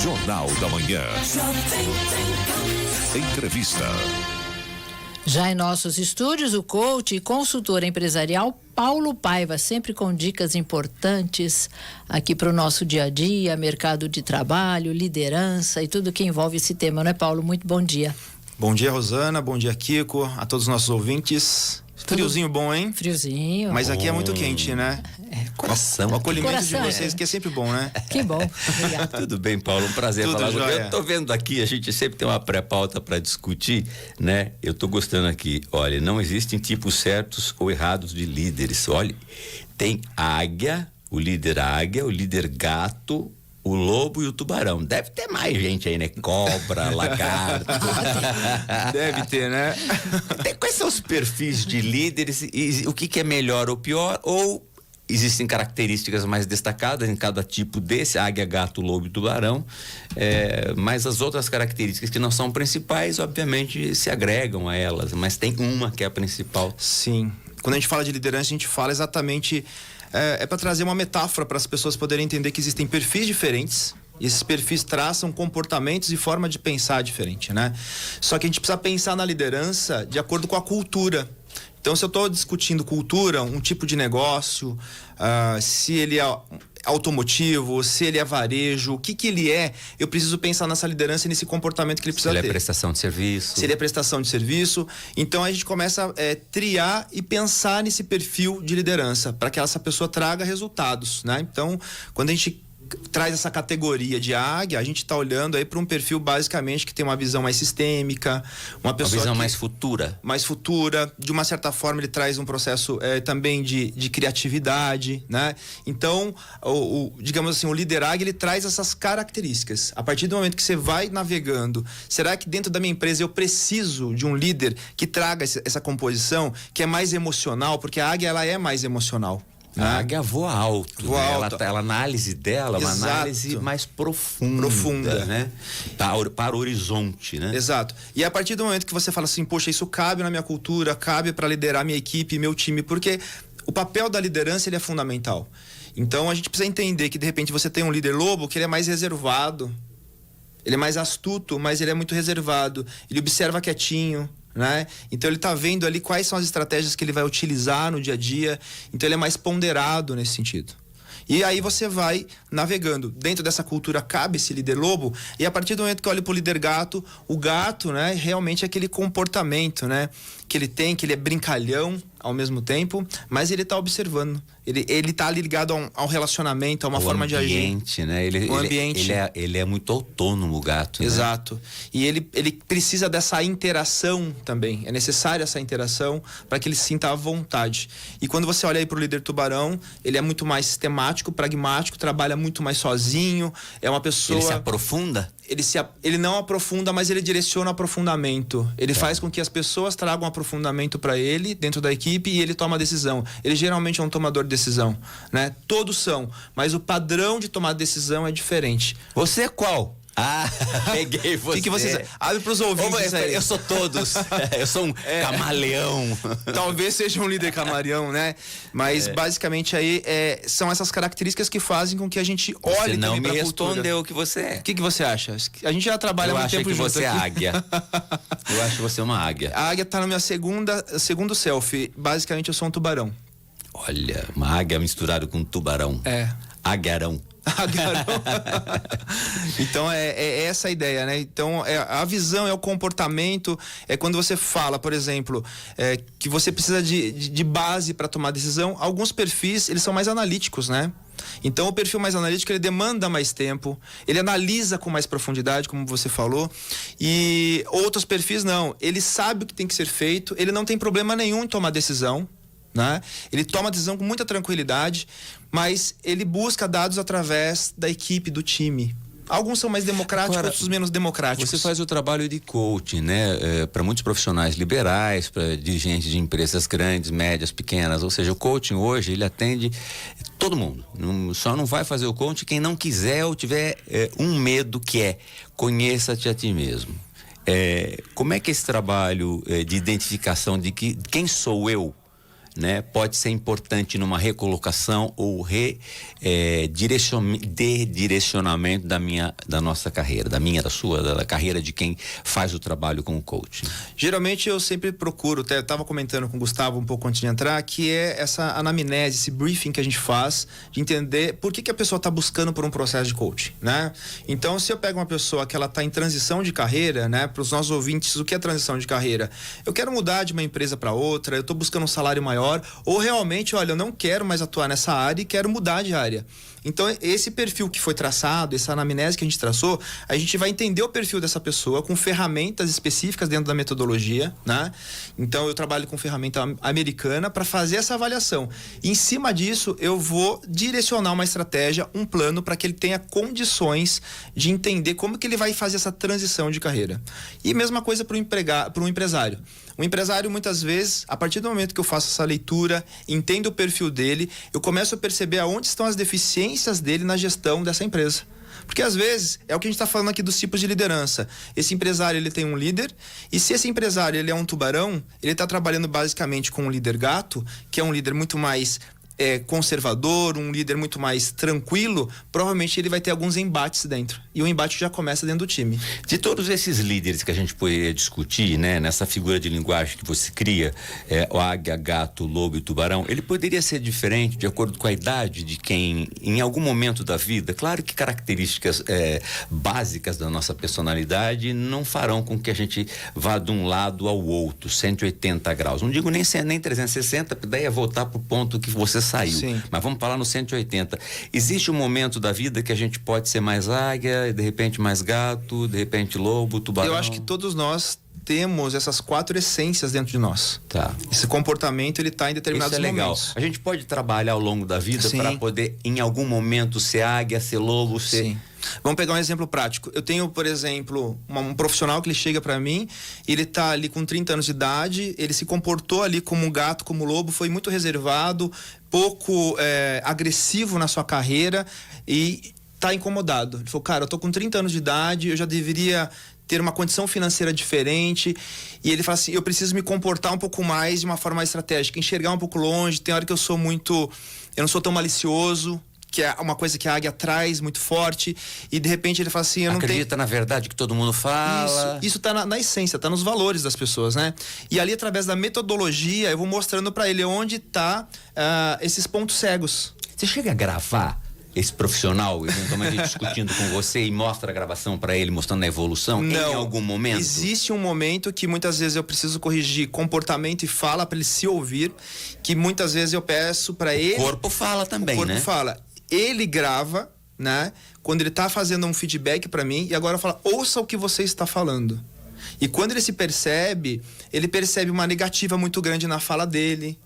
Jornal da Manhã. Entrevista. Já em nossos estúdios, o coach e consultor empresarial Paulo Paiva, sempre com dicas importantes aqui para o nosso dia a dia, mercado de trabalho, liderança e tudo que envolve esse tema, não é, Paulo? Muito bom dia. Bom dia, Rosana, bom dia, Kiko, a todos os nossos ouvintes. Friozinho bom, hein? Friozinho. Mas aqui é muito quente, né? Coração. O acolhimento Coração, de vocês que é sempre bom, né? Que bom. Obrigado. Tudo bem, Paulo, um prazer Tudo falar com você. jóia. Eu tô vendo aqui, a gente sempre tem uma pré-pauta para discutir, né? Eu tô gostando aqui. Olha, não existem tipos certos ou errados de líderes. Olha, tem águia, o líder gato, o lobo e o tubarão. Deve ter mais gente aí, né? Cobra, lagarto. Deve ter, né? Quais são os perfis de líderes e o que é melhor ou pior? Ou existem características mais destacadas em cada tipo desse, águia, gato, lobo e tubarão, mas as outras características que não são principais, obviamente, se agregam a elas, mas tem uma que é a principal. Sim. Quando a gente fala de liderança, a gente fala exatamente... É para trazer uma metáfora para as pessoas poderem entender que existem perfis diferentes. E esses perfis traçam comportamentos e forma de pensar diferente, né? Só que a gente precisa pensar na liderança de acordo com a cultura. Então, se eu estou discutindo cultura, um tipo de negócio, se ele é automotivo, se ele é varejo, o que ele é, eu preciso pensar nessa liderança e nesse comportamento que ele precisa ter. Se ele é prestação de serviço. Se ele é prestação de serviço. Então, a gente começa a triar e pensar nesse perfil de liderança, para que essa pessoa traga resultados, né? Então, quando a gente traz essa categoria de águia, a gente está olhando aí para um perfil basicamente que tem uma visão mais sistêmica, uma visão mais futura. Mais futura, de uma certa forma ele traz um processo também de criatividade, né? Então, digamos assim, o líder águia, ele traz essas características. A partir do momento que você vai navegando, será que dentro da minha empresa eu preciso de um líder que traga essa composição, que é mais emocional, porque a águia, ela é mais emocional. A águia voa alto, voa né? alto. A análise dela é uma Exato. análise mais profunda, né? Para o horizonte, né? Exato. E a partir do momento que você fala assim, poxa, isso cabe na minha cultura, cabe para liderar minha equipe, meu time, porque o papel da liderança, ele é fundamental. Então a gente precisa entender que de repente você tem um líder lobo que ele é mais reservado, ele é mais astuto, mas ele é muito reservado, ele observa quietinho, né? Então ele está vendo ali quais são as estratégias que ele vai utilizar no dia a dia, então ele é mais ponderado nesse sentido. E aí você vai navegando. Dentro dessa cultura cabe esse líder lobo, e a partir do momento que eu olho pro líder gato, o gato, né, realmente é aquele comportamento, né, que ele tem, que ele é brincalhão ao mesmo tempo, mas ele tá observando. Ele tá ali ligado ao relacionamento, a uma forma de agir. O ambiente, né? Ele é muito autônomo, o gato. Exato. Né? E ele precisa dessa interação também. É necessária essa interação para que ele se sinta à vontade. E quando você olha aí pro líder tubarão, ele é muito mais sistemático, pragmático, trabalha muito mais sozinho, é uma pessoa... Ele se aprofunda? Ele não aprofunda, mas ele direciona o aprofundamento. Ele faz com que as pessoas tragam aprofundamento para ele, dentro da equipe, e ele toma a decisão. Ele geralmente é um tomador de decisão, né? Todos são, mas o padrão de tomar decisão é diferente. Você é qual? Peguei você. O que vocês... Abre pros ouvintes aí. Eu sou todos. Eu sou um camaleão. Talvez seja um líder camaleão, né? Mas basicamente aí são essas características que fazem com que a gente olhe também pra cultura. Você não me respondeu o que você é. O que você acha? A gente já trabalha muito tempo junto. Eu acho que você é águia. Eu acho que você é uma águia. A águia tá na minha segundo selfie. Basicamente eu sou um tubarão. Olha, uma águia misturada com um tubarão. Aguiarão. Então é essa a ideia, né? Então a visão, é o comportamento, é quando você fala, por exemplo, que você precisa de base para tomar decisão. Alguns perfis, eles são mais analíticos, né? Então o perfil mais analítico, ele demanda mais tempo, ele analisa com mais profundidade, como você falou, e outros perfis não, ele sabe o que tem que ser feito, ele não tem problema nenhum em tomar decisão, né? Ele toma decisão com muita tranquilidade, mas ele busca dados através da equipe, do time. Alguns são mais democráticos, outros menos democráticos. Você faz o trabalho de coaching, né? Para muitos profissionais liberais, para dirigentes de empresas grandes, médias, pequenas. Ou seja, o coaching hoje, ele atende todo mundo. Só não vai fazer o coaching quem não quiser ou tiver um medo, que é: conheça-te a ti mesmo. Como é que esse trabalho de identificação de quem sou eu né, pode ser importante numa recolocação ou redirecionamento da nossa carreira, da sua, da carreira de quem faz o trabalho com o coaching? Geralmente eu sempre procuro, até estava comentando com o Gustavo um pouco antes de entrar, que é essa anamnese, esse briefing que a gente faz, de entender por que a pessoa está buscando por um processo de coaching, né? Então, se eu pego uma pessoa que ela está em transição de carreira, né? Para os nossos ouvintes, o que é transição de carreira? Eu quero mudar de uma empresa para outra, eu estou buscando um salário maior, ou realmente, olha, eu não quero mais atuar nessa área e quero mudar de área. Então, esse perfil que foi traçado, essa anamnese que a gente traçou, a gente vai entender o perfil dessa pessoa com ferramentas específicas dentro da metodologia, né? Então, eu trabalho com ferramenta americana para fazer essa avaliação. E, em cima disso, eu vou direcionar uma estratégia, um plano para que ele tenha condições de entender como que ele vai fazer essa transição de carreira. E mesma coisa para um empresário. O empresário, muitas vezes, a partir do momento que eu faço essa leitura, entendo o perfil dele, eu começo a perceber aonde estão as deficiências dele na gestão dessa empresa. Porque, às vezes, é o que a gente está falando aqui dos tipos de liderança. Esse empresário, ele tem um líder, e se esse empresário ele é um tubarão, ele está trabalhando basicamente com um líder gato, que é um líder muito mais conservador, um líder muito mais tranquilo, provavelmente ele vai ter alguns embates dentro. E o embate já começa dentro do time. De todos esses líderes que a gente poderia discutir, né, nessa figura de linguagem que você cria, o águia, gato, lobo e tubarão, ele poderia ser diferente de acordo com a idade de quem, em algum momento da vida, claro que características básicas da nossa personalidade não farão com que a gente vá de um lado ao outro, 180 graus. Não digo nem 360, porque daí é voltar para o ponto que você saiu. Sim. Mas vamos falar no 180. Existe um momento da vida que a gente pode ser mais águia, de repente mais gato, de repente lobo, tubarão? Eu acho que todos nós temos essas 4 essências dentro de nós. Tá. Esse comportamento, ele está em determinados Isso é legal. momentos. A gente pode trabalhar ao longo da vida Sim. para poder, em algum momento, ser águia, ser lobo, ser... Sim. Vamos pegar um exemplo prático. Eu tenho, por exemplo, um profissional que ele chega para mim, ele tá ali com 30 anos de idade, ele se comportou ali como um gato, como um lobo, foi muito reservado, pouco agressivo na sua carreira e tá incomodado. Ele falou, cara, eu tô com 30 anos de idade, eu já deveria ter uma condição financeira diferente. E ele fala assim, eu preciso me comportar um pouco mais de uma forma mais estratégica, enxergar um pouco longe. Tem hora que eu não sou tão malicioso, que é uma coisa que a águia traz muito forte, e de repente ele fala assim, eu não tenho... Acredita na verdade que todo mundo fala. Isso tá na essência, tá nos valores das pessoas, né? E ali, através da metodologia, eu vou mostrando para ele onde tá esses pontos cegos. Você chega a gravar esse profissional, eventualmente discutindo com você, e mostra a gravação para ele, mostrando a evolução? Não, em algum momento? Existe um momento que muitas vezes eu preciso corrigir comportamento e fala para ele se ouvir, que muitas vezes eu peço para ele... O corpo fala também, né? O corpo fala. Ele grava, né? Quando ele tá fazendo um feedback para mim, e agora fala, ouça o que você está falando. E quando ele percebe uma negativa muito grande na fala dele.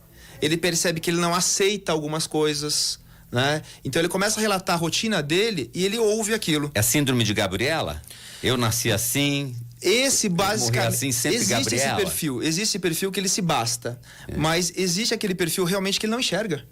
Ele percebe que ele não aceita algumas coisas, né? Então ele começa a relatar a rotina dele e ele ouve aquilo. É a síndrome de Gabriela? Eu nasci assim... Esse basicamente assim, sempre existe Gabriela. esse perfil que ele se basta, mas existe aquele perfil realmente que ele não enxerga.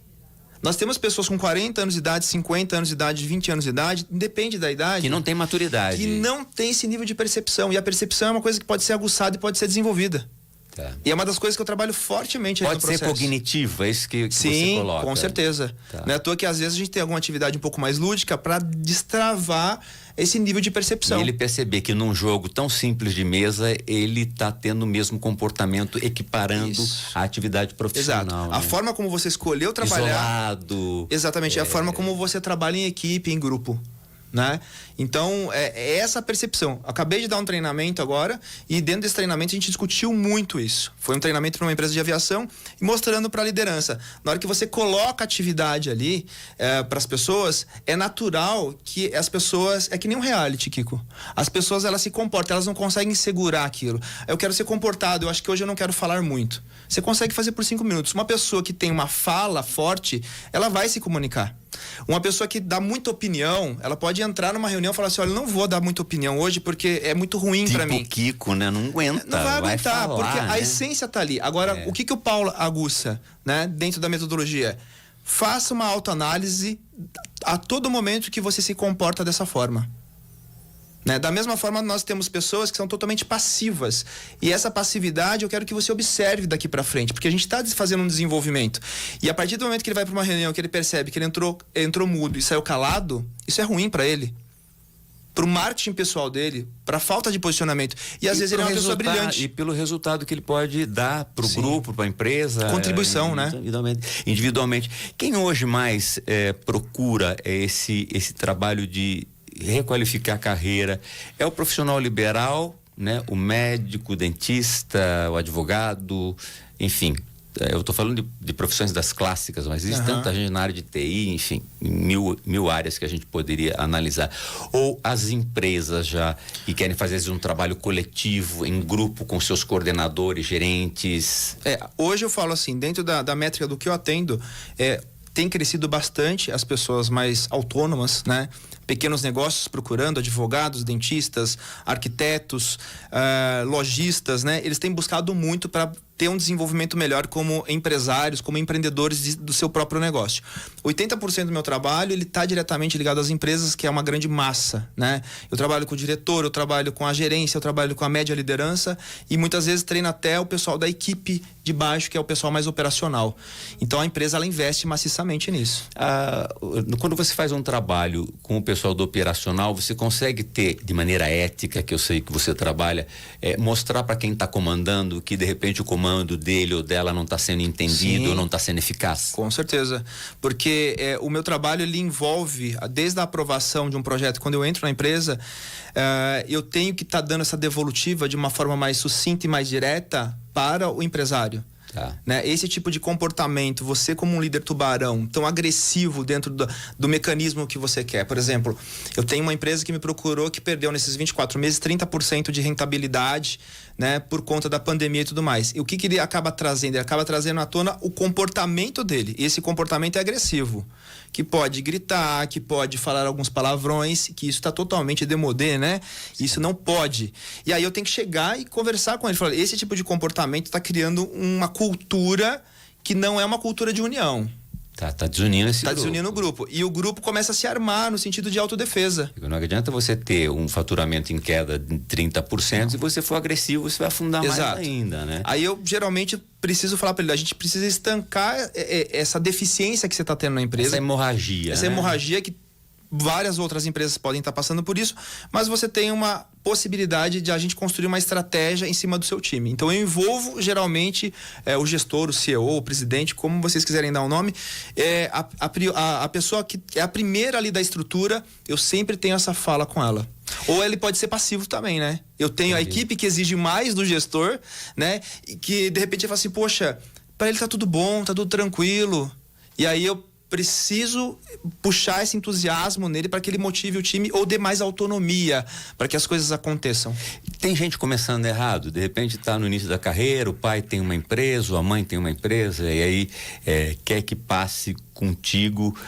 Nós temos pessoas com 40 anos de idade, 50 anos de idade, 20 anos de idade, depende da idade. Que não tem maturidade. Que não tem esse nível de percepção. E a percepção é uma coisa que pode ser aguçada e pode ser desenvolvida. Tá. E é uma das coisas que eu trabalho fortemente aí no processo. Pode ser cognitiva, é isso que você coloca. Sim, com certeza. Tá. Não é à toa que às vezes a gente tem alguma atividade um pouco mais lúdica para destravar esse nível de percepção. E ele perceber que num jogo tão simples de mesa, ele tá tendo o mesmo comportamento, equiparando Isso. a atividade profissional. Exato. Né? A forma como você escolheu trabalhar... Isolado. Exatamente, é a forma como você trabalha em equipe, em grupo, né? Então, é essa a percepção. Acabei de dar um treinamento agora, e dentro desse treinamento a gente discutiu muito isso. Foi um treinamento para uma empresa de aviação, e mostrando para a liderança. Na hora que você coloca atividade ali para as pessoas, é natural que as pessoas... É que nem um reality, Kiko. As pessoas, elas se comportam, elas não conseguem segurar aquilo. Eu quero ser comportado, eu acho que hoje eu não quero falar muito. Você consegue fazer por 5 minutos. Uma pessoa que tem uma fala forte, ela vai se comunicar. Uma pessoa que dá muita opinião, ela pode entrar numa reunião e falar assim, olha, eu não vou dar muita opinião hoje porque é muito ruim para mim. Tipo Kiko, né? Não aguenta. Não vai aguentar, falar, porque né? a essência tá ali. Agora, o que o Paulo aguça, né, dentro da metodologia? Faça uma autoanálise a todo momento que você se comporta dessa forma. Né? Da mesma forma, nós temos pessoas que são totalmente passivas. E essa passividade eu quero que você observe daqui para frente, porque a gente está fazendo um desenvolvimento. E a partir do momento que ele vai para uma reunião, que ele percebe que ele entrou mudo e saiu calado, isso é ruim para ele. Para o marketing pessoal dele, para a falta de posicionamento. E às vezes ele é uma pessoa brilhante. E pelo resultado que ele pode dar para o grupo, para a empresa. Contribuição, né? Individualmente. Quem hoje mais procura esse trabalho de requalificar a carreira é o profissional liberal, né? O médico, o dentista, o advogado, enfim. Eu estou falando de profissões das clássicas, mas existe tanta gente na área de TI, enfim, mil áreas que a gente poderia analisar. Ou as empresas já que querem fazer um trabalho coletivo, em grupo, com seus coordenadores, gerentes. Hoje eu falo assim, dentro da métrica do que eu atendo, tem crescido bastante as pessoas mais autônomas, né? Pequenos negócios procurando advogados, dentistas, arquitetos, lojistas, né? Eles têm buscado muito para ter um desenvolvimento melhor como empresários, como empreendedores do seu próprio negócio. 80% do meu trabalho, ele está diretamente ligado às empresas, que é uma grande massa, né? Eu trabalho com o diretor, eu trabalho com a gerência, eu trabalho com a média liderança e muitas vezes treino até o pessoal da equipe de baixo, que é o pessoal mais operacional. Então a empresa, ela investe maciçamente nisso. Quando você faz um trabalho com o pessoal do operacional, você consegue ter, de maneira ética, que eu sei que você trabalha, mostrar para quem está comandando que de repente o comando dele ou dela não está sendo entendido, ou não está sendo eficaz? Com certeza, porque o meu trabalho, ele envolve desde a aprovação de um projeto. Quando eu entro na empresa, eu tenho que estar dando essa devolutiva de uma forma mais sucinta e mais direta para o empresário. Né? Esse tipo de comportamento, você como um líder tubarão, tão agressivo dentro do mecanismo que você quer. Por exemplo, eu tenho uma empresa que me procurou que perdeu nesses 24 meses 30% de rentabilidade, né, por conta da pandemia e tudo mais. E o que ele acaba trazendo? Ele acaba trazendo à tona o comportamento dele. E esse comportamento é agressivo, que pode gritar, que pode falar alguns palavrões, que isso está totalmente démodé, né? Isso não pode. E aí eu tenho que chegar e conversar com ele. Falar, esse tipo de comportamento está criando uma cultura que não é uma cultura de união. Tá desunindo esse grupo. Tá desunindo o grupo. E o grupo começa a se armar no sentido de autodefesa. Não adianta você ter um faturamento em queda de 30%, se você for agressivo, você vai afundar mais ainda, né? Aí eu geralmente preciso falar para ele, a gente precisa estancar essa deficiência que você está tendo na empresa. Essa hemorragia. Essa hemorragia que várias outras empresas podem estar passando por isso, mas você tem uma possibilidade de a gente construir uma estratégia em cima do seu time. Então eu envolvo geralmente o gestor, o CEO, o presidente, como vocês quiserem dar o nome, a pessoa que é a primeira ali da estrutura, eu sempre tenho essa fala com ela. Ou ele pode ser passivo também, né? Eu tenho a equipe que exige mais do gestor, né? E que de repente fala assim, poxa, para ele tá tudo bom, tá tudo tranquilo. E aí eu preciso puxar esse entusiasmo nele para que ele motive o time ou dê mais autonomia para que as coisas aconteçam. Tem gente começando errado, de repente está no início da carreira, o pai tem uma empresa, a mãe tem uma empresa e aí quer que passe contigo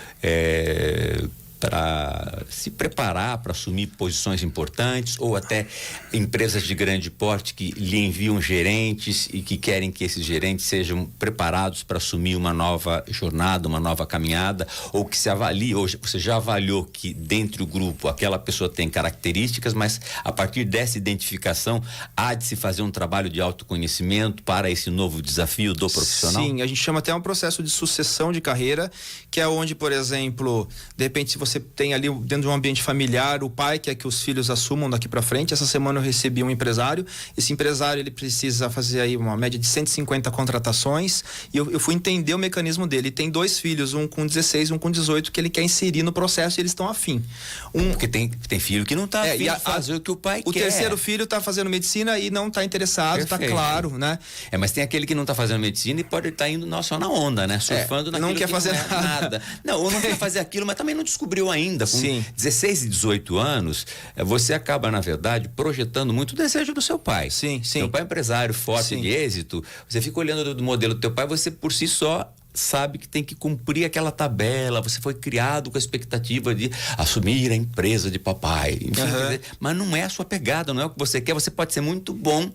para se preparar para assumir posições importantes, ou até empresas de grande porte que lhe enviam gerentes e que querem que esses gerentes sejam preparados para assumir uma nova jornada, uma nova caminhada, ou que se avalie, ou você já avaliou que dentro do grupo aquela pessoa tem características, mas a partir dessa identificação há de se fazer um trabalho de autoconhecimento para esse novo desafio do profissional? Sim, a gente chama até um processo de sucessão de carreira, que é onde, por exemplo, de repente se você tem ali dentro de um ambiente familiar, o pai quer que os filhos assumam daqui para frente. Essa semana eu recebi um empresário. Esse empresário, ele precisa fazer aí uma média de 150 contratações e eu fui entender o mecanismo dele. Ele tem 2 filhos, um com 16, um com 18, que ele quer inserir no processo e eles estão afim. Porque tem filho que não tá afim de fazer o que o pai quer. O terceiro filho tá fazendo medicina e não tá interessado, Perfeito. tá claro, né? Mas tem aquele que não tá fazendo medicina e pode estar indo só na onda, né? Surfando naquilo não quer fazer nada. Não, ou não quer fazer aquilo, mas também não descobriu ainda. Com 16 e 18 anos, você acaba, na verdade, projetando muito o desejo do seu pai. Sim. Seu pai é empresário forte, de êxito, você fica olhando do modelo do teu pai, você por si só sabe que tem que cumprir aquela tabela, você foi criado com a expectativa de assumir a empresa de papai. Enfim, quer dizer, mas não é a sua pegada, não é o que você quer. Você pode ser muito bom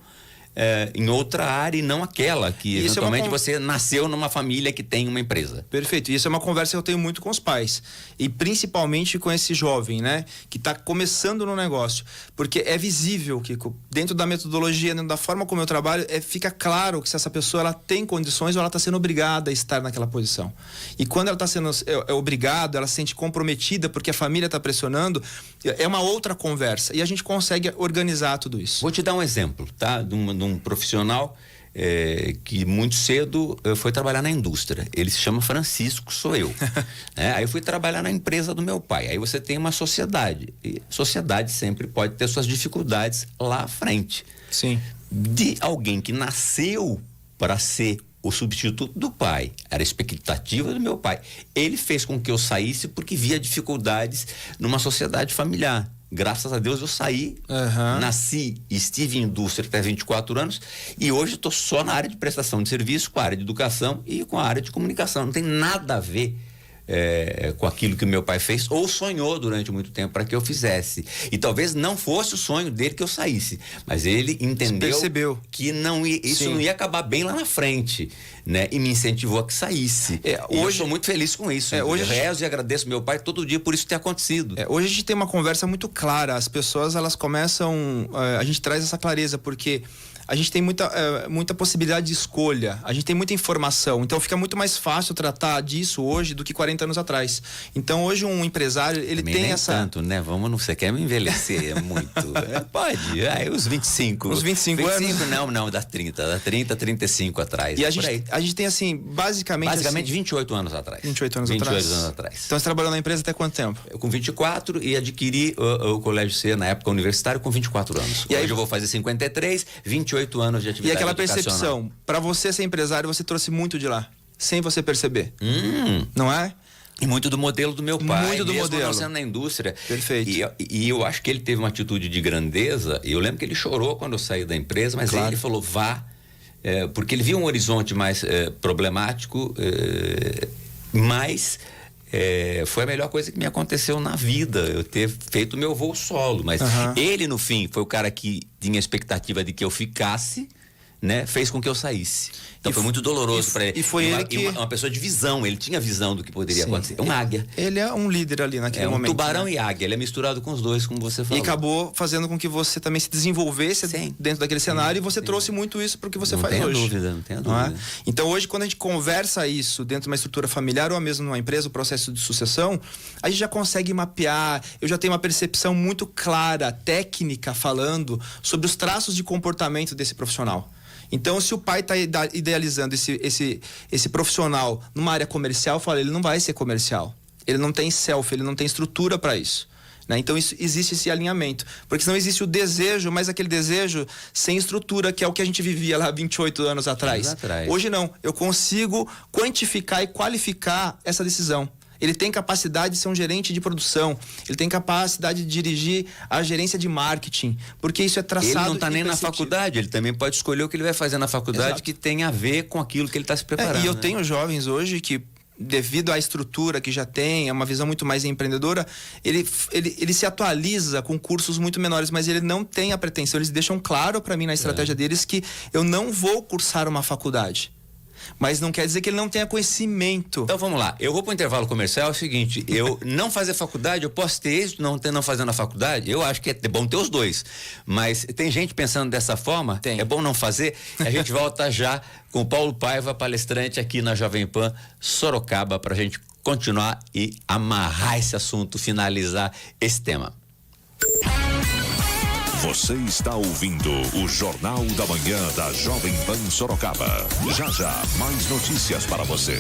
em outra área e não aquela que Isso eventualmente você nasceu numa família que tem uma empresa. Perfeito. Isso é uma conversa que eu tenho muito com os pais. E principalmente com esse jovem, né? Que está começando no negócio. Porque é visível, Kiko, dentro da metodologia, dentro da forma como eu trabalho, fica claro que se essa pessoa ela tem condições ou ela está sendo obrigada a estar naquela posição. E quando ela está sendo obrigada, ela se sente comprometida porque a família está pressionando, é uma outra conversa. E a gente consegue organizar tudo isso. Vou te dar um exemplo, tá? De um profissional que muito cedo foi trabalhar na indústria. Ele se chama Francisco, sou eu. Aí eu fui trabalhar na empresa do meu pai. Aí você tem uma sociedade. E sociedade sempre pode ter suas dificuldades lá à frente. Sim. De alguém que nasceu para ser o substituto do pai, era a expectativa do meu pai. Ele fez com que eu saísse porque via dificuldades numa sociedade familiar. Graças a Deus eu saí, nasci e estive em indústria até 24 anos e hoje estou só na área de prestação de serviço, com a área de educação e com a área de comunicação. Não tem nada a ver com aquilo que meu pai fez ou sonhou durante muito tempo para que eu fizesse. E talvez não fosse o sonho dele que eu saísse, mas ele entendeu que isso não ia acabar bem lá na frente, né? E me incentivou a que saísse. Hoje eu sou muito feliz com isso. Hoje eu rezo e agradeço meu pai todo dia por isso ter acontecido. Hoje a gente tem uma conversa muito clara. As pessoas, elas começam... a gente traz essa clareza porque a gente tem muita possibilidade de escolha, a gente tem muita informação, então fica muito mais fácil tratar disso hoje do que 40 anos atrás. Então hoje um empresário, ele também tem nem essa... tanto, né? Você quer me envelhecer muito. Pode, os 25. Os 25 anos? Não, da 35 atrás. E a gente tem assim, basicamente 28 anos atrás. 28 anos atrás. Então você trabalhou na empresa até quanto tempo? Eu com 24 e adquiri o Colégio C, na época universitário, com 24 anos. E hoje eu vou fazer 53, 28 anos de atividade. E aquela percepção, para você ser empresário, você trouxe muito de lá, sem você perceber. Não é? E muito do modelo do meu pai. Muito do mesmo modelo. Não sendo na indústria. Perfeito. E eu acho que ele teve uma atitude de grandeza. Eu lembro que ele chorou quando eu saí da empresa, mas ele falou, vá. Porque ele viu um horizonte mais problemático, mas... foi a melhor coisa que me aconteceu na vida, eu ter feito o meu voo solo, mas ele no fim foi o cara que tinha a expectativa de que eu ficasse, né? Fez com que eu saísse. Então foi muito doloroso para ele. E foi ele que... uma pessoa de visão, ele tinha visão do que poderia acontecer. É um águia. Ele é um líder ali naquele momento. Um tubarão e águia, ele é misturado com os dois, como você falou. E acabou fazendo com que você também se desenvolvesse dentro daquele cenário e você trouxe muito isso para o que você faz hoje. Não tenha dúvida. Então hoje, quando a gente conversa isso dentro de uma estrutura familiar ou mesmo numa empresa, o processo de sucessão, a gente já consegue mapear, eu já tenho uma percepção muito clara, técnica, falando sobre os traços de comportamento desse profissional. Então, se o pai está idealizando esse profissional numa área comercial, fala, ele não vai ser comercial. Ele não tem self, ele não tem estrutura para isso. Né? Então, existe esse alinhamento. Porque senão existe o desejo, mas aquele desejo sem estrutura, que é o que a gente vivia lá 28 anos atrás. Hoje não. Eu consigo quantificar e qualificar essa decisão. Ele tem capacidade de ser um gerente de produção. Ele tem capacidade de dirigir a gerência de marketing. Porque isso é traçado... Ele não está nem na faculdade. Ele também pode escolher o que ele vai fazer na faculdade que tem a ver com aquilo que ele está se preparando. E eu tenho jovens hoje que, devido à estrutura que já tem, é uma visão muito mais empreendedora, ele se atualiza com cursos muito menores, mas ele não tem a pretensão. Eles deixam claro para mim na estratégia deles que eu não vou cursar uma faculdade. Mas não quer dizer que ele não tenha conhecimento. Então vamos lá, eu vou para o intervalo comercial. É o seguinte, eu não fazer faculdade, eu posso ter êxito não fazendo a faculdade. Eu acho que é bom ter os dois, mas tem gente pensando dessa forma. É bom não fazer. A gente volta já com o Paulo Paiva, palestrante aqui na Jovem Pan Sorocaba, para a gente continuar e amarrar esse assunto, finalizar esse tema. Você está ouvindo o Jornal da Manhã da Jovem Pan Sorocaba. Já já, mais notícias para você.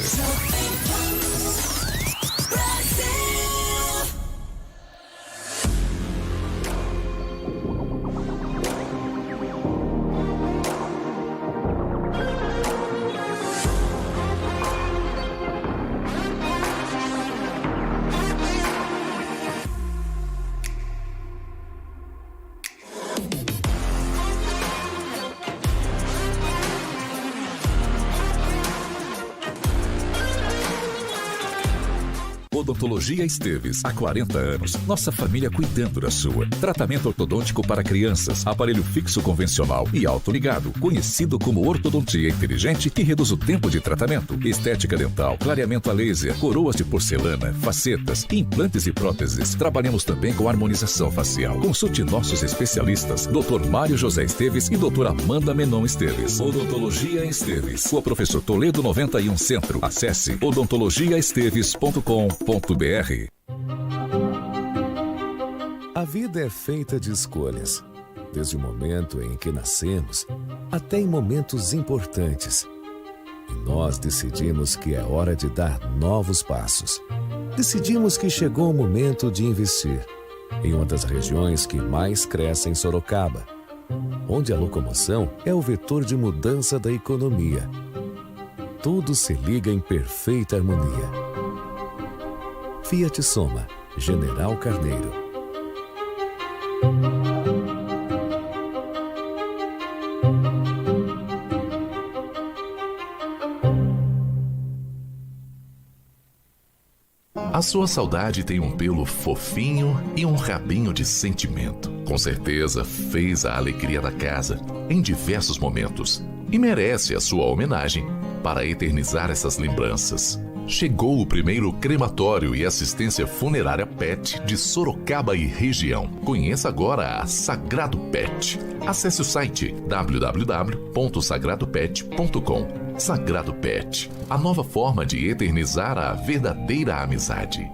Odontologia Esteves. Há 40 anos, nossa família cuidando da sua. Tratamento ortodôntico para crianças, aparelho fixo convencional e autoligado, conhecido como ortodontia inteligente, que reduz o tempo de tratamento. Estética dental, clareamento a laser, coroas de porcelana, facetas, implantes e próteses. Trabalhamos também com harmonização facial. Consulte nossos especialistas, Dr. Mário José Esteves e Dr. Amanda Menon Esteves. Odontologia Esteves. Rua Professor Toledo 91 Centro. Acesse odontologiaesteves.com.br. A vida é feita de escolhas, desde o momento em que nascemos até em momentos importantes. E nós decidimos que é hora de dar novos passos. Decidimos que chegou o momento de investir em uma das regiões que mais cresce em Sorocaba, onde a locomoção é o vetor de mudança da economia. Tudo se liga em perfeita harmonia. Fiat Soma, General Carneiro. A sua saudade tem um pelo fofinho e um rabinho de sentimento. Com certeza fez a alegria da casa em diversos momentos e merece a sua homenagem para eternizar essas lembranças. Chegou o primeiro crematório e assistência funerária PET de Sorocaba e região. Conheça agora a Sagrado Pet. Acesse o site www.sagradopet.com. Sagrado Pet, a nova forma de eternizar a verdadeira amizade.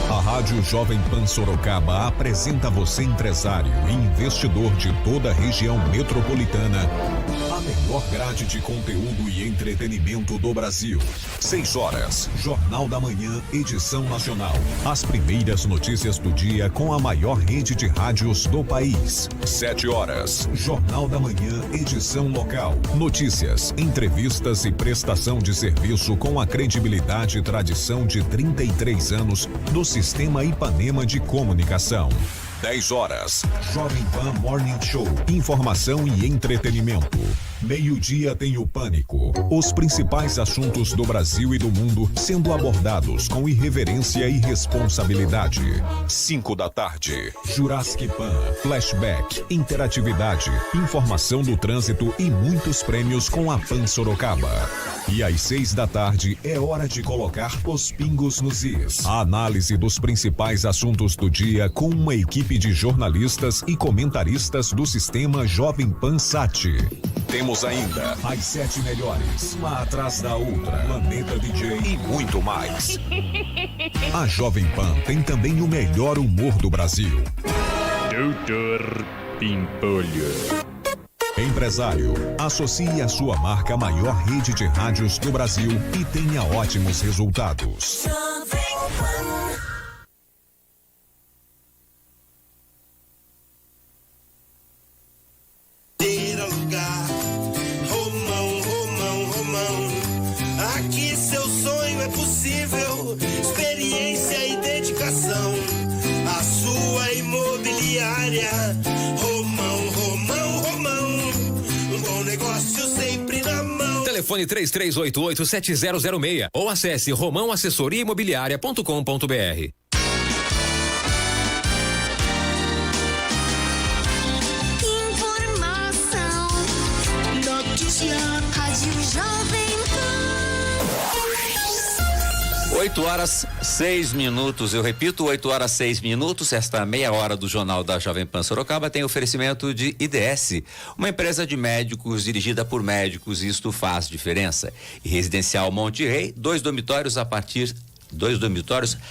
A Rádio Jovem Pan Sorocaba apresenta a você, empresário e investidor de toda a região metropolitana, a melhor grade de conteúdo e entretenimento do Brasil. 6 horas, Jornal da Manhã, edição nacional. As primeiras notícias do dia com a maior rede de rádios do país. 7 horas, Jornal da Manhã, edição local. Notícias, entrevistas e prestação de serviço com a credibilidade e tradição de 33 anos do Sistema Ipanema de Comunicação. 10 horas, Jovem Pan Morning Show. Informação e entretenimento. Meio-dia tem o Pânico. Os principais assuntos do Brasil e do mundo sendo abordados com irreverência e responsabilidade. 5 da tarde, Jurassic Pan. Flashback, interatividade, informação do trânsito e muitos prêmios com a Pan Sorocaba. E às 6 da tarde é hora de colocar os pingos nos is. A análise dos principais assuntos do dia com uma equipe de jornalistas e comentaristas do sistema Jovem Pan Sat. Temos ainda as 7 melhores, uma atrás da outra, Planeta DJ e muito mais. A Jovem Pan tem também o melhor humor do Brasil. Doutor Pimpolho. Empresário, associe a sua marca à maior rede de rádios do Brasil e tenha ótimos resultados. Aqui seu sonho é possível, experiência e dedicação. A sua imobiliária, Romão, Romão, Romão. Um bom negócio sempre na mão. Telefone 3388-7006 ou acesse romãoassessoriaimobiliaria.com.br. Informação, notícia, Rádio Jovem Pan. 8 horas 6 minutos, eu repito, 8 horas 6 minutos. Esta meia hora do Jornal da Jovem Pan Sorocaba tem oferecimento de IDS, uma empresa de médicos dirigida por médicos, e isto faz diferença. E Residencial Monte Rei, 2 dormitórios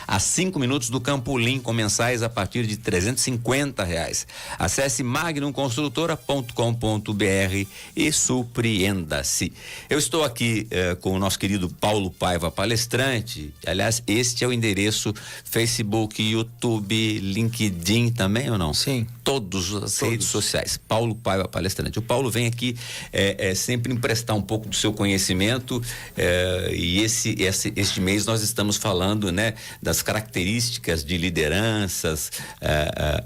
a 5 minutos do Campolim, com mensais a partir de R$350. Acesse magnumconstrutora.com.br e surpreenda-se. Eu estou aqui com o nosso querido Paulo Paiva, palestrante. Aliás, este é o endereço: Facebook, YouTube, LinkedIn também, ou não? Sim. Todas as redes sociais. Paulo Paiva, palestrante. O Paulo vem aqui sempre emprestar um pouco do seu conhecimento, e este mês nós estamos falando, né, das características de lideranças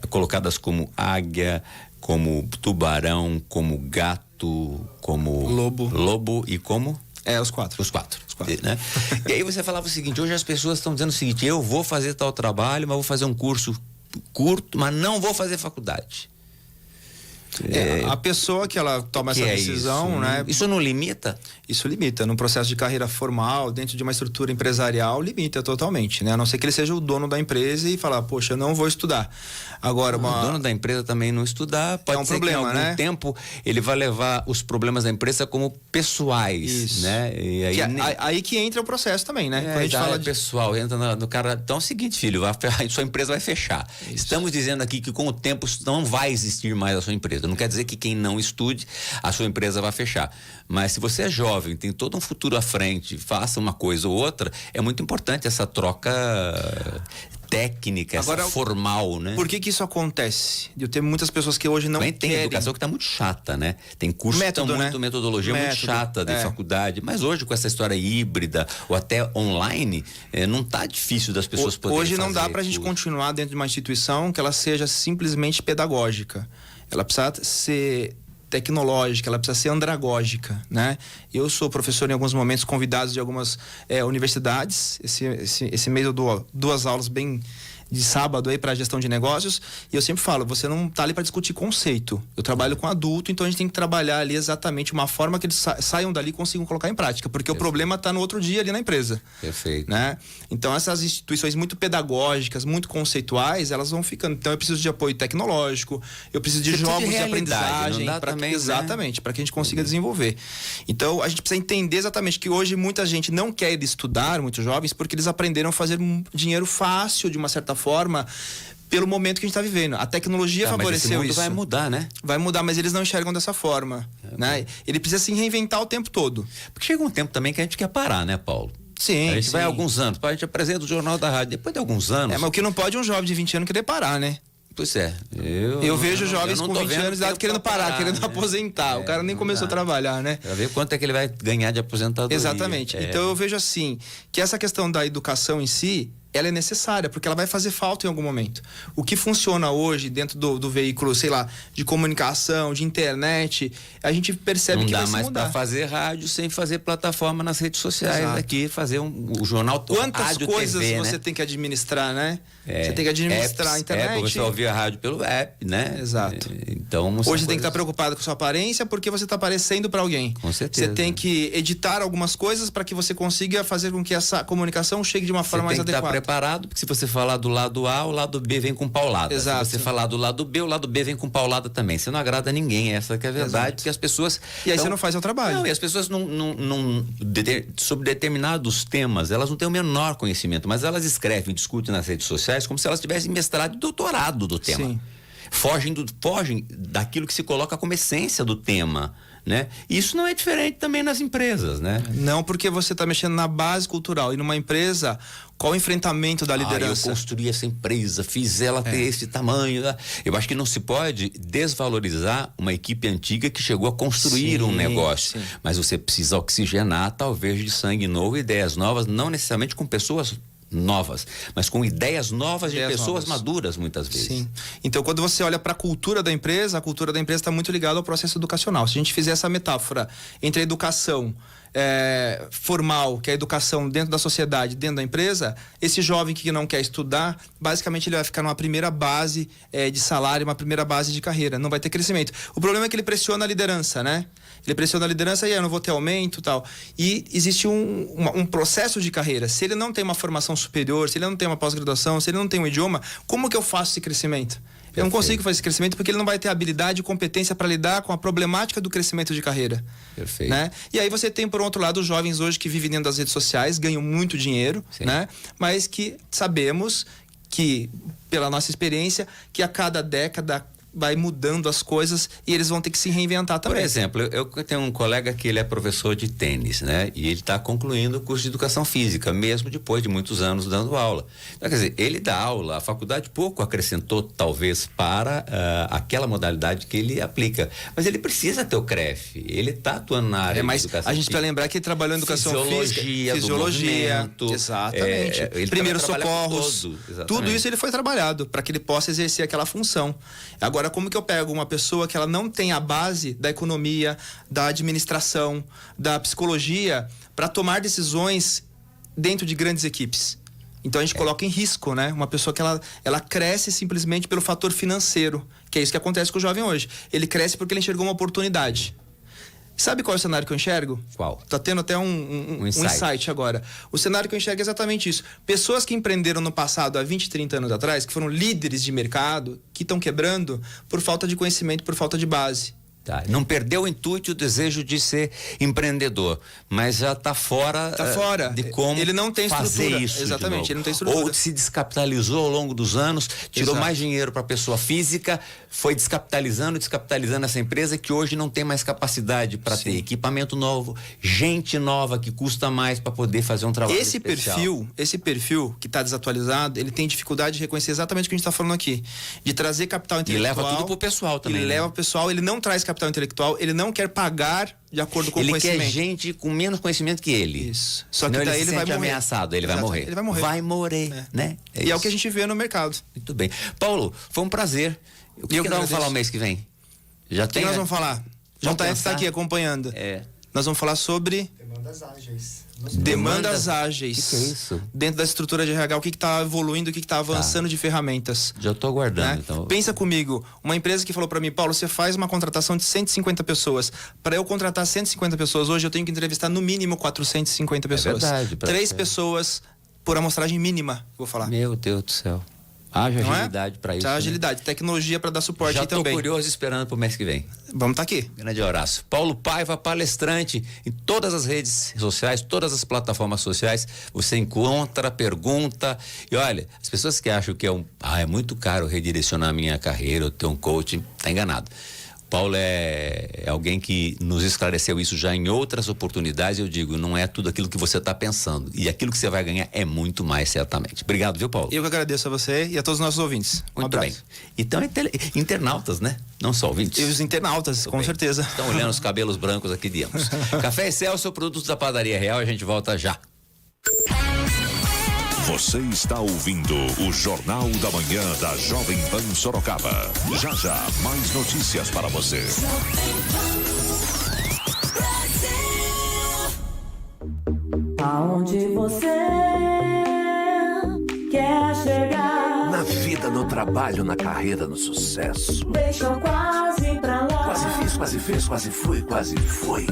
colocadas como águia, como tubarão, como gato, como lobo e como Os 4. Os quatro. Né? E aí você falava o seguinte, hoje as pessoas estão dizendo o seguinte, eu vou fazer tal trabalho, mas vou fazer um curso curto, mas não vou fazer faculdade. A pessoa que ela toma essa decisão, isso, né? Isso não limita? Isso limita. Num processo de carreira formal, dentro de uma estrutura empresarial, limita totalmente, né? A não ser que ele seja o dono da empresa e falar, poxa, eu não vou estudar. Agora, O dono da empresa também não estudar, pode ser problema, que em algum tempo ele vai levar os problemas da empresa como pessoais, Isso. né? E aí, aí que entra o processo também, né? Quando a gente fala pessoal, entra no cara, então é o seguinte, filho, a sua empresa vai fechar. Isso. Estamos dizendo aqui que com o tempo não vai existir mais a sua empresa. Não quer dizer que quem não estude, a sua empresa vai fechar. Mas se você é jovem, tem todo um futuro à frente, faça uma coisa ou outra, é muito importante essa troca técnica, agora, essa formal, né? Por que isso acontece? Eu tenho muitas pessoas que hoje não querem. Tem educação que está muito chata, né? Tem cursos que estão muito metodologia muito chata de faculdade, mas hoje com essa história híbrida ou até online, não tá difícil das pessoas poderem Hoje não fazer dá pra gente continuar dentro de uma instituição que ela seja simplesmente pedagógica. Ela precisa ser tecnológica, ela precisa ser andragógica, né? Eu sou professor em alguns momentos, convidados de algumas universidades. Esse mês eu dou 2 aulas bem de sábado aí para gestão de negócios, e eu sempre falo, você não tá ali para discutir conceito. Eu trabalho com adulto, então a gente tem que trabalhar ali exatamente uma forma que eles saiam dali e consigam colocar em prática, porque o problema tá no outro dia ali na empresa. Perfeito. Né? Então essas instituições muito pedagógicas, muito conceituais, elas vão ficando. Então eu preciso de apoio tecnológico, eu preciso de jogos de aprendizagem, exatamente, para que a gente consiga desenvolver. Então a gente precisa entender exatamente que hoje muita gente não quer ir estudar, muitos jovens, porque eles aprenderam a fazer dinheiro fácil de uma certa forma, pelo momento que a gente está vivendo. A tecnologia favoreceu isso. Vai mudar, né? Vai mudar, mas eles não enxergam dessa forma, né? Ele precisa se reinventar o tempo todo. Porque chega um tempo também que a gente quer parar, né, Paulo? Sim. A gente vai alguns anos, a gente apresenta o Jornal da Rádio, depois de alguns anos... mas o que não pode é um jovem de 20 anos querer parar, né? Pois é. Eu vejo jovens com 20 anos querendo parar, querendo aposentar. O cara nem começou a trabalhar, né? Pra ver quanto é que ele vai ganhar de aposentadoria. Exatamente. Então eu vejo assim, que essa questão da educação em si, ela é necessária, porque ela vai fazer falta em algum momento. O que funciona hoje dentro do veículo, sei lá, de comunicação, de internet, a gente percebe que vai se mudar. Não dá mais para fazer rádio sem fazer plataforma nas redes sociais. Exato. Aqui, fazer o jornal Quantas rádio, coisas TV, você tem que administrar, né? Você tem que administrar a internet. Você ouvir a rádio pelo app, né? Exato. Então, hoje você tem que estar preocupado com a sua aparência, porque você está aparecendo para alguém. Com certeza. Você tem que editar algumas coisas para que você consiga fazer com que essa comunicação chegue de uma forma mais adequada. Você tem que estar preparado, porque se você falar do lado A, o lado B vem com paulada. Exato. Se você falar do lado B, o lado B vem com paulada também. Você não agrada ninguém, essa que é a verdade. Exato. Porque as pessoas... E aí você não faz o trabalho. Não, e as pessoas sobre determinados temas, elas não têm o menor conhecimento, mas elas escrevem, discutem nas redes sociais como se elas tivessem mestrado e doutorado do tema. Sim. Fogem daquilo que se coloca como essência do tema, né? Isso não é diferente também nas empresas, né? Não, porque você está mexendo na base cultural. E numa empresa, qual o enfrentamento da liderança? Eu construí essa empresa, fiz ela ter esse tamanho. Eu acho que não se pode desvalorizar uma equipe antiga que chegou a construir um negócio. Sim. Mas você precisa oxigenar, talvez, de sangue novo, ideias novas, não necessariamente com pessoas novas, mas com ideias novas de pessoas maduras, muitas vezes. Sim. Então, quando você olha para a cultura da empresa está muito ligada ao processo educacional. Se a gente fizer essa metáfora entre a educação formal, que é a educação dentro da sociedade, dentro da empresa, esse jovem que não quer estudar, basicamente ele vai ficar numa primeira base de salário, uma primeira base de carreira, não vai ter crescimento. O problema é que ele pressiona a liderança, né? Ele pressiona a liderança e eu não vou ter aumento e tal. E existe um processo de carreira. Se ele não tem uma formação superior, se ele não tem uma pós-graduação, se ele não tem um idioma, como que eu faço esse crescimento? Perfeito. Eu não consigo fazer esse crescimento porque ele não vai ter habilidade e competência para lidar com a problemática do crescimento de carreira. Perfeito. Né? E aí você tem, por outro lado, os jovens hoje que vivem dentro das redes sociais, ganham muito dinheiro, né? Mas que sabemos que, pela nossa experiência, que a cada década vai mudando as coisas e eles vão ter que se reinventar também. Por exemplo, eu tenho um colega que ele é professor de tênis, né? E ele está concluindo o curso de educação física, mesmo depois de muitos anos dando aula. Então, quer dizer, ele dá aula, a faculdade pouco acrescentou, talvez, para aquela modalidade que ele aplica. Mas ele precisa ter o CREF, ele está atuando na área de educação a gente física. Precisa lembrar que ele trabalhou em educação física, fisiologia, exatamente, primeiros socorros, tudo isso ele foi trabalhado para que ele possa exercer aquela função. Agora, Agora, como que eu pego uma pessoa que ela não tem a base da economia, da administração, da psicologia, para tomar decisões dentro de grandes equipes? Então a gente coloca em risco, né? Uma pessoa que ela cresce simplesmente pelo fator financeiro, que é isso que acontece com o jovem hoje. Ele cresce porque ele enxergou uma oportunidade. Sabe qual é o cenário que eu enxergo? Qual? Tá tendo até um insight agora. O cenário que eu enxergo é exatamente isso. Pessoas que empreenderam no passado, há 20, 30 anos atrás, que foram líderes de mercado, que estão quebrando por falta de conhecimento, por falta de base. Tá. Não perdeu o intuito e o desejo de ser empreendedor, mas já está fora, de como ele não tem fazer estrutura. isso. Exatamente, ele não tem estrutura. Ou se descapitalizou ao longo dos anos, tirou Exato. mais dinheiro para a pessoa física, foi descapitalizando essa empresa que hoje não tem mais capacidade para ter equipamento novo, gente nova que custa mais para poder fazer um trabalho especial. Esse perfil que está desatualizado, ele tem dificuldade de reconhecer exatamente o que a gente está falando aqui, de trazer capital intelectual. E leva tudo pro pessoal também. Ele leva o pessoal, ele não traz capital intelectual, ele não quer pagar de acordo com o conhecimento. Ele quer gente com menos conhecimento que ele. Isso. Só que daí ele vai morrer. Ameaçado, ele vai morrer. Ele vai morrer. Vai morrer, né? E é o que a gente vê no mercado. Muito bem. Paulo, foi um prazer. O que nós vamos falar o mês que vem? Já tem. O que nós vamos falar? JF está aqui acompanhando. Nós vamos falar sobre demandas ágeis. Demandas ágeis. O que é isso? Dentro da estrutura de RH, o que está evoluindo, o que está avançando de ferramentas. Já estou aguardando, então. Pensa comigo, uma empresa que falou para mim, Paulo, você faz uma contratação de 150 pessoas. Para eu contratar 150 pessoas hoje, eu tenho que entrevistar no mínimo 450 pessoas. É verdade. 3 pessoas por amostragem mínima, vou falar. Meu Deus do céu. Haja agilidade para isso. Agilidade, tecnologia para dar suporte aí também. Já estou curioso esperando pro mês que vem. Vamos estar aqui. Grande abraço. Paulo Paiva, palestrante em todas as redes sociais, todas as plataformas sociais. Você encontra, pergunta. E olha, as pessoas que acham que é muito caro redirecionar a minha carreira, ou ter um coaching, tá enganado. Paulo é alguém que nos esclareceu isso já em outras oportunidades. Eu digo, não é tudo aquilo que você está pensando. E aquilo que você vai ganhar é muito mais, certamente. Obrigado, viu, Paulo? Eu que agradeço a você e a todos os nossos ouvintes. Muito bem. Então, internautas, né? Não só ouvintes. E os internautas, com certeza. Estão olhando os cabelos brancos aqui de ambos. Café Excelsior, produtos da Padaria Real. A gente volta já. Você está ouvindo o Jornal da Manhã da Jovem Pan Sorocaba. Já já, mais notícias para você. Aonde você quer chegar? Na vida, no trabalho, na carreira, no sucesso. Deixa quase pra lá. Quase fiz, quase fez, quase fui, quase foi.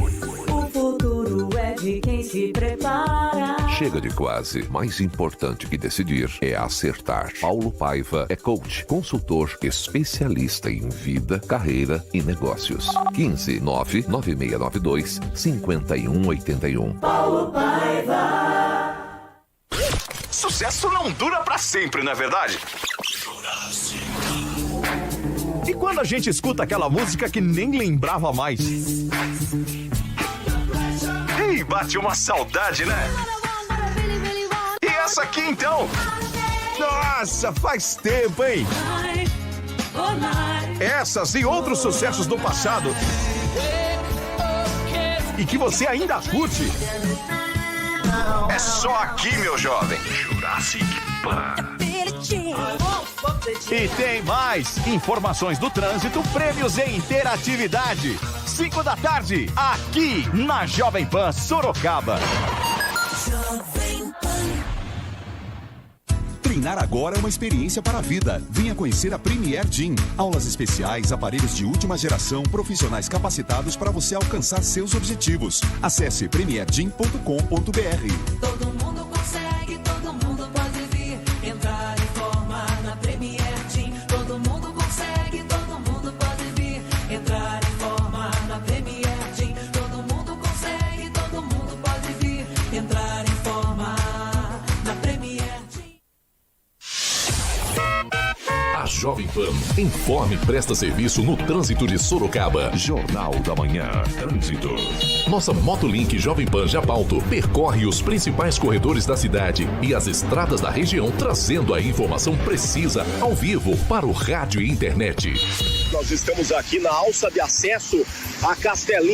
O futuro é de quem se prepara. Chega de quase. Mais importante que decidir é acertar. Paulo Paiva é coach, consultor, especialista em vida, carreira e negócios. 15-99692-5181. Paulo Paiva. Sucesso não dura pra sempre, não é verdade? E quando a gente escuta aquela música que nem lembrava mais? Ei, bate uma saudade, né? E essa aqui então? Nossa, faz tempo, hein? Essas e outros sucessos do passado e que você ainda curte. É só aqui, meu jovem. Jurassic Park. E tem mais informações do trânsito, prêmios e interatividade. 5 da tarde, aqui na Jovem Pan Sorocaba. Treinar agora é uma experiência para a vida. Venha conhecer a Premier Gym. Aulas especiais, aparelhos de última geração, profissionais capacitados para você alcançar seus objetivos. Acesse premiergym.com.br. Todo mundo consegue, todo mundo pode vir. Entrar em forma na Premier Gym. Todo mundo consegue, todo mundo pode vir. Entrar em forma na Premier Gym. Todo mundo consegue, todo mundo pode vir. Entrar em forma na Premier Gym. A Jovem Pan informa e presta serviço no trânsito de Sorocaba. Jornal da Manhã. Trânsito. Nossa Motolink Jovem Pan Japauto percorre os principais corredores da cidade e as estradas da região, trazendo a informação precisa ao vivo para o rádio e internet. Nós estamos aqui na alça de acesso a Castelinho.